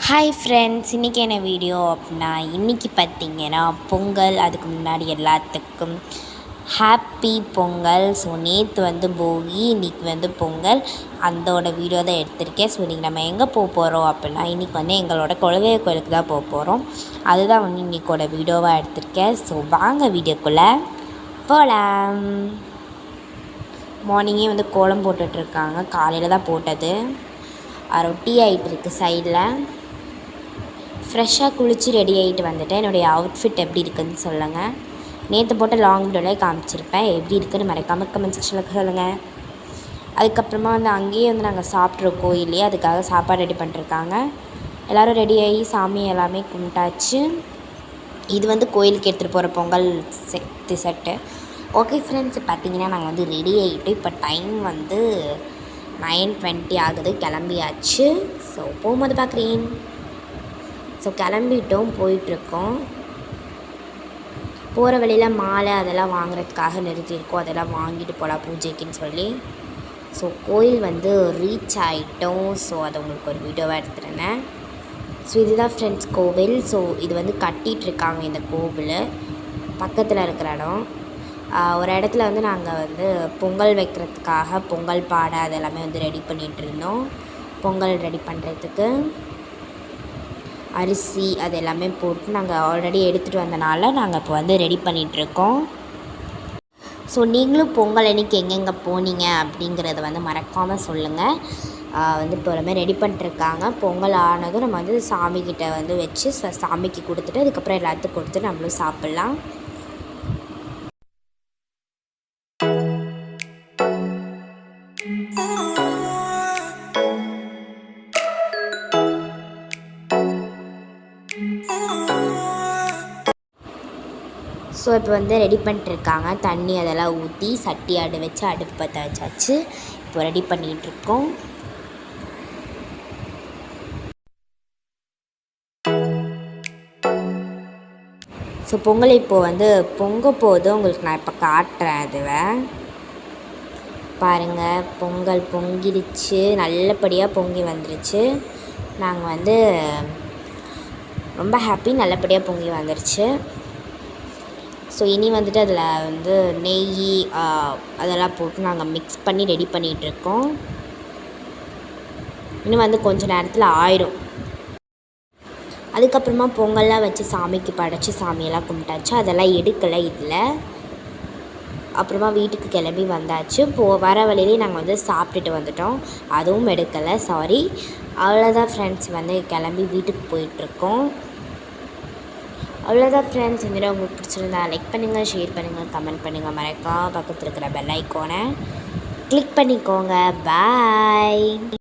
Hi friends, இன்றைக்கி என்ன video அப்படின்னா, இன்றைக்கி பார்த்திங்கன்னா பொங்கல். அதுக்கு முன்னாடி எல்லாத்துக்கும் ஹாப்பி பொங்கல். ஸோ நேற்று வந்து போகி, இன்றைக்கி பொங்கல். அதோட வீடியோ தான் எடுத்திருக்கேன். ஸோ இன்றைக்கி நம்ம எங்கே போக போகிறோம் அப்படின்னா, இன்றைக்கி எங்களோட குலதெய்வ கோயிலுக்கு தான் போக போகிறோம். அதுதான் இன்றைக்கோட வீடியோவாக எடுத்திருக்கேன். ஸோ வாங்க வீடியோக்குள்ளே போகலாம். மார்னிங்கே கோலம் போட்டுட்ருக்காங்க. காலையில் தான் போட்டது. ரொட்டி ஆகிட்டு இருக்குது சைடில். ஃப்ரெஷ்ஷாக குளித்து ரெடி ஆகிட்டு வந்துட்டேன். என்னுடைய அவுட்ஃபிட் எப்படி இருக்குதுன்னு சொல்லுங்கள். நேற்று போட்ட லாங் வீடியோவில் காமிச்சிருப்பேன். எப்படி இருக்குதுன்னு மறக்காமல் கமெண்ட் செக்ஷனில் சொல்லுங்கள். அதுக்கப்புறமா அங்கேயே நாங்கள் சாப்பிட்றோம் கோயிலே. அதுக்காக சாப்பாடு ரெடி பண்ணிருக்காங்க. எல்லோரும் ரெடி ஆகி சாமி எல்லாமே கும்பிட்டாச்சு. இது கோயிலுக்கு எடுத்துகிட்டு போகிற பொங்கல் செட்டு. ஓகே ஃப்ரெண்ட்ஸ், பார்த்திங்கன்னா நாங்கள் ரெடி ஆகிட்டு இப்போ டைம் 9:20 ஆகுது. கிளம்பியாச்சு. ஸோ போகும்போது பார்க்குறேன். ஸோ கிளம்பிட்டோம், போயிட்டுருக்கோம். போகிற வழியில் மாலை அதெல்லாம் வாங்குறதுக்காக நிறுத்தியிருக்கோம். அதெல்லாம் வாங்கிட்டு போகலாம் பூஜைக்குன்னு சொல்லி. ஸோ கோயில் ரீச் ஆகிட்டோம். ஸோ அதை உங்களுக்கு ஒரு வீடியோவாக எடுத்துருந்தேன். ஸோ இதுதான் ஃப்ரெண்ட்ஸ் கோவில். ஸோ இது கட்டிகிட்ருக்காங்க. இந்த கோவில் பக்கத்தில் இருக்கிற இடம். ஒரு இடத்துல நாங்கள் பொங்கல் வைக்கிறதுக்காக பொங்கல் பானை அதெல்லாமே ரெடி பண்ணிகிட்டு இருந்தோம். பொங்கல் ரெடி பண்ணுறதுக்கு அரிசி அது எல்லாமே போட்டு நாங்கள் ஆல்ரெடி எடுத்துகிட்டு வந்தனால நாங்கள் இப்போ ரெடி பண்ணிகிட்ருக்கோம். ஸோ நீங்களும் பொங்கல் அன்றைக்கி எங்கெங்கே போனீங்க அப்படிங்கிறத மறக்காமல் சொல்லுங்கள். இப்போ எல்லாமே ரெடி பண்ணிட்டுருக்காங்க. பொங்கல் ஆனதும் நம்ம சாமிக்கிட்ட வச்சு சாமிக்கு கொடுத்துட்டு அதுக்கப்புறம் எல்லாத்துக்கும் கொடுத்துட்டு நம்மளும் சாப்பிட்லாம். ஸோ இப்போ ரெடி பண்ணிட்டுருக்காங்க. தண்ணி அதெல்லாம் ஊற்றி சட்டி ஆடு வச்சு அடுப்பு பற்ற வச்சாச்சு. இப்போ ரெடி பண்ணிகிட்ருக்கோம். ஸோ பொங்கல் இப்போது பொங்க போது உங்களுக்கு நான் இப்போ காட்டுறேன். அதுவை பாருங்கள். பொங்கல் பொங்கிடுச்சு, நல்லபடியாக பொங்கி வந்துருச்சு. நாங்கள் ரொம்ப ஹாப்பி, நல்லபடியாக பொங்கி வந்துருச்சு. ஸோ இனி அதில் நெய் அதெல்லாம் போட்டு நாங்கள் மிக்ஸ் பண்ணி ரெடி பண்ணிகிட்ருக்கோம். இன்னும் கொஞ்சம் நேரத்தில் ஆயிடும். அதுக்கப்புறமா பொங்கல்லாம் வச்சு சாமிக்கு படைச்சி சாமியெல்லாம் கும்பிட்டாச்சு. அதெல்லாம் எடுக்கலை இதில். அப்புறமா வீட்டுக்கு கிளம்பி வந்தாச்சு. வர வழியிலே நாங்கள் சாப்பிட்டுட்டு வந்துட்டோம். அதுவும் எடுக்கலை, சாரி. அவ்வளோதான் ஃப்ரெண்ட்ஸ், கிளம்பி வீட்டுக்கு போயிட்டுருக்கோம். அவ்வளோதான் ஃப்ரெண்ட்ஸ். இந்த வீடியோ உங்களுக்கு பிடிச்சிருந்தா லைக் பண்ணுங்கள், ஷேர் பண்ணுங்கள், கமெண்ட் பண்ணுங்கள். மறக்காம பக்கத்தில் இருக்கிற பெல் ஐக்கானை கிளிக் பண்ணிக்கோங்க. பாய்.